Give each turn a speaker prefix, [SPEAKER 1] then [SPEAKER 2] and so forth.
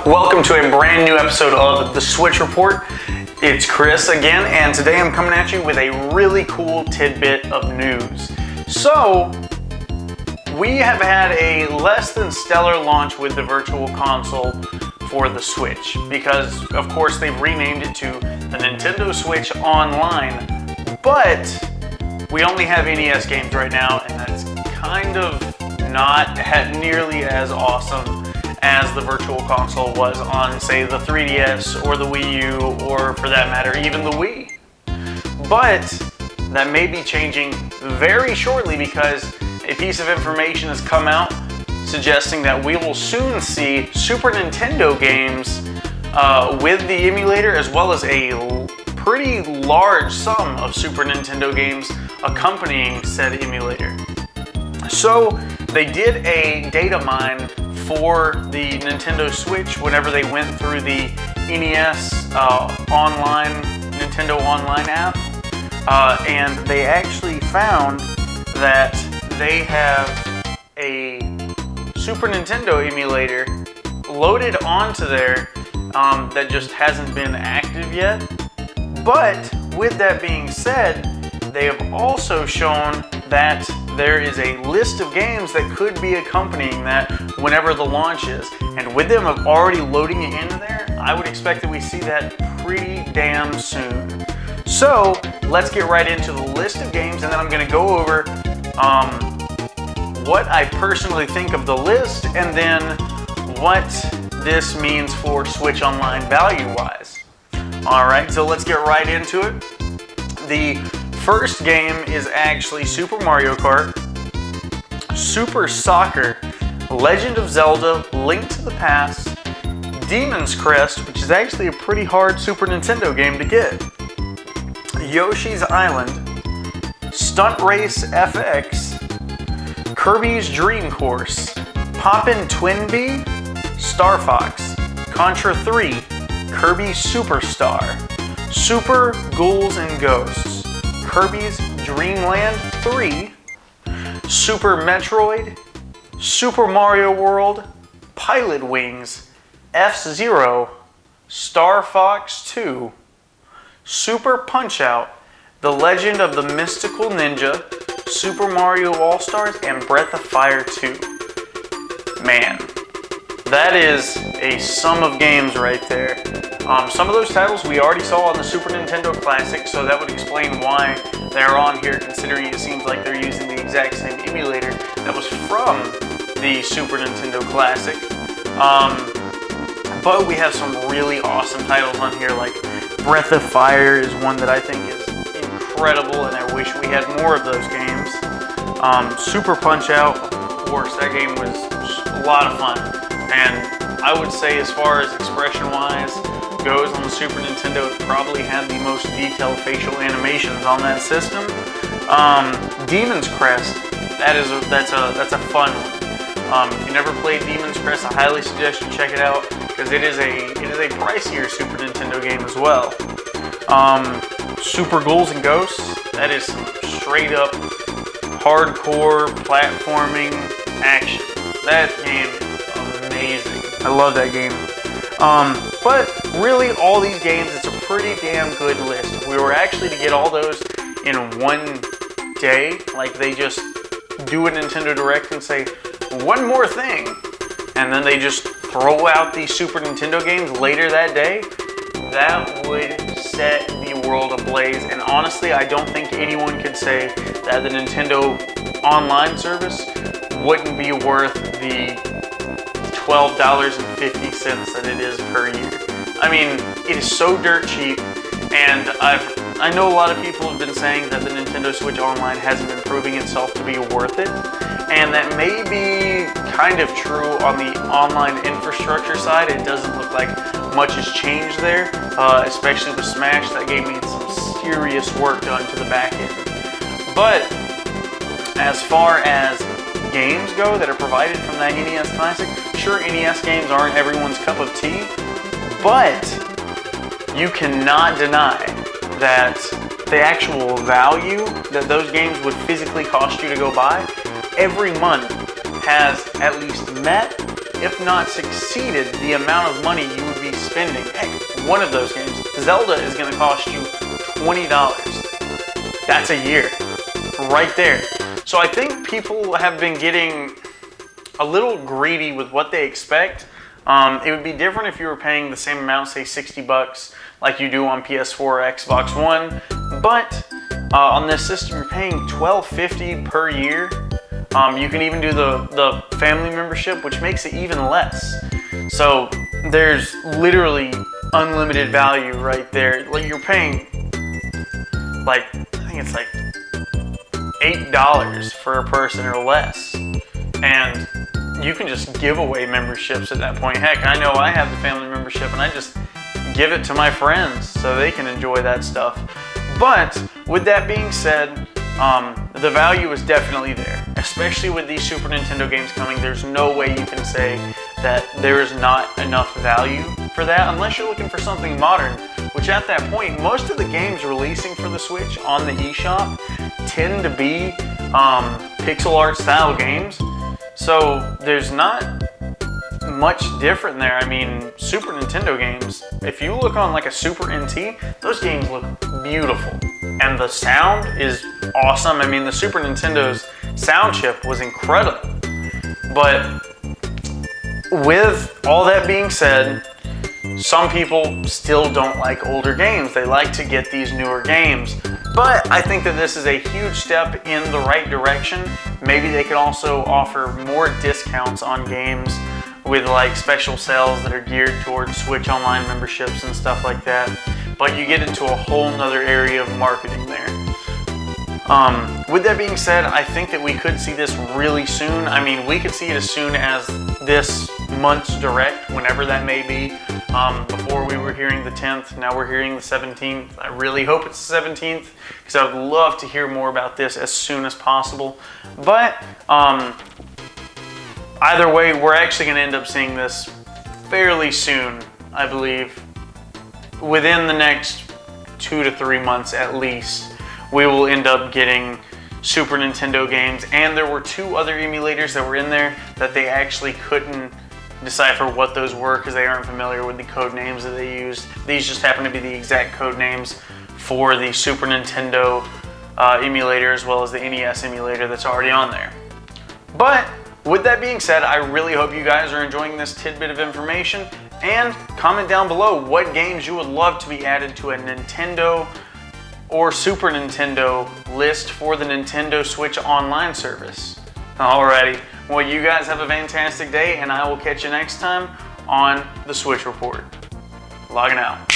[SPEAKER 1] Welcome to a brand new episode of The Switch Report. It's Chris again, and today I'm coming at you with a really cool tidbit of news. So, we have had a less than stellar launch with the Virtual Console for the Switch, because of course they've renamed it to the Nintendo Switch Online, but we only have NES games right now, and that's kind of not nearly as awesome as the Virtual Console was on, say, the 3DS or the Wii U, or for that matter, even the Wii. But that may be changing very shortly, because a piece of information has come out suggesting that we will soon see Super Nintendo games with the emulator, as well as a pretty large sum of Super Nintendo games accompanying said emulator. So they did a data mine for the Nintendo Switch whenever they went through the NES Nintendo Online app, and they actually found that they have a Super Nintendo emulator loaded onto there that just hasn't been active yet. But with that being said, they have also shown that there is a list of games that could be accompanying that whenever the launch is. And with them already loading it into there, I would expect that we see that pretty damn soon. So let's get right into the list of games, and then I'm going to go over what I personally think of the list, and then what this means for Switch Online value-wise. Alright, so let's get right into it. The first game is actually Super Mario Kart, Super Soccer, Legend of Zelda, Link to the Past, Demon's Crest, which is actually a pretty hard Super Nintendo game to get, Yoshi's Island, Stunt Race FX, Kirby's Dream Course, Poppin' Twinbee, Star Fox, Contra 3, Kirby Superstar, Super Ghouls and Ghosts, Kirby's Dream Land 3, Super Metroid, Super Mario World, Pilot Wings, F-Zero, Star Fox 2, Super Punch-Out, The Legend of the Mystical Ninja, Super Mario All-Stars, and Breath of Fire 2. Man, that is a sum of games right there. Some of those titles we already saw on the Super Nintendo Classic, so that would explain why they're on here, considering it seems like they're using the exact same emulator that was from the Super Nintendo Classic. But we have some really awesome titles on here, like Breath of Fire is one that I think is incredible, and I wish we had more of those games. Super Punch-Out, of course, that game was a lot of fun. And I would say, as far as expression-wise goes on the Super Nintendo, it probably had the most detailed facial animations on that system. Demon's Crest, that's a fun one. If you never played Demon's Crest, I highly suggest you check it out, because it is a pricier Super Nintendo game as well. Super Ghouls and Ghosts, that is some straight up hardcore platforming action. That game is amazing. I love that game. But really, all these games, it's a pretty damn good list. If we were actually to get all those in one day, like they just do a Nintendo Direct and say, one more thing, and then they just throw out these Super Nintendo games later that day, that would set the world ablaze. And honestly, I don't think anyone could say that the Nintendo Online service wouldn't be worth the $12.50 that it is per year. I mean, it is so dirt cheap, and I know a lot of people have been saying that the Nintendo Switch Online hasn't been proving itself to be worth it, and that may be kind of true on the online infrastructure side. It doesn't look like much has changed there, especially with Smash. That game needs some serious work done to the back end. But as far as games go that are provided from that NES Classic, sure, NES games aren't everyone's cup of tea, but you cannot deny that the actual value that those games would physically cost you to go buy every month has at least met, if not succeeded, the amount of money you would be spending. Heck, one of those games, Zelda, is going to cost you $20. That's a year, right there. So I think people have been getting a little greedy with what they expect. It would be different if you were paying the same amount, say $60, like you do on PS4 or Xbox One. But on this system, you're paying $12.50 per year. You can even do the family membership, which makes it even less. So there's literally unlimited value right there. Like you're paying, like, I think it's like $8 for a person or less. And you can just give away memberships at that point. Heck, I know I have the family membership and I just give it to my friends so they can enjoy that stuff. But with that being said, the value is definitely there, especially with these Super Nintendo games coming. There's no way you can say that there is not enough value for that unless you're looking for something modern, which at that point, most of the games releasing for the Switch on the eShop tend to be pixel art style games. So there's not much different there. I mean, Super Nintendo games, if you look on like a Super NT, those games look beautiful. And the sound is awesome. I mean, the Super Nintendo's sound chip was incredible. But with all that being said, some people still don't like older games. They like to get these newer games. But I think that this is a huge step in the right direction. Maybe they could also offer more discounts on games with like special sales that are geared towards Switch Online memberships and stuff like that. But you get into a whole nother area of marketing there. With that being said, I think that we could see this really soon. I mean, we could see it as soon as this month's Direct, whenever that may be. Before we were hearing the 10th, now we're hearing the 17th. I really hope it's the 17th because I would love to hear more about this as soon as possible. But either way, we're actually going to end up seeing this fairly soon, I believe. Within the next 2 to 3 months at least, we will end up getting Super Nintendo games. And there were 2 other emulators that were in there that they actually couldn't decipher what those were because they aren't familiar with the code names that they used. These just happen to be the exact code names for the Super Nintendo emulator as well as the NES emulator that's already on there. But with that being said, I really hope you guys are enjoying this tidbit of information, and comment down below what games you would love to be added to a Nintendo or Super Nintendo list for the Nintendo Switch Online service. Alrighty, well, you guys have a fantastic day, and I will catch you next time on the Switch Report. Logging out.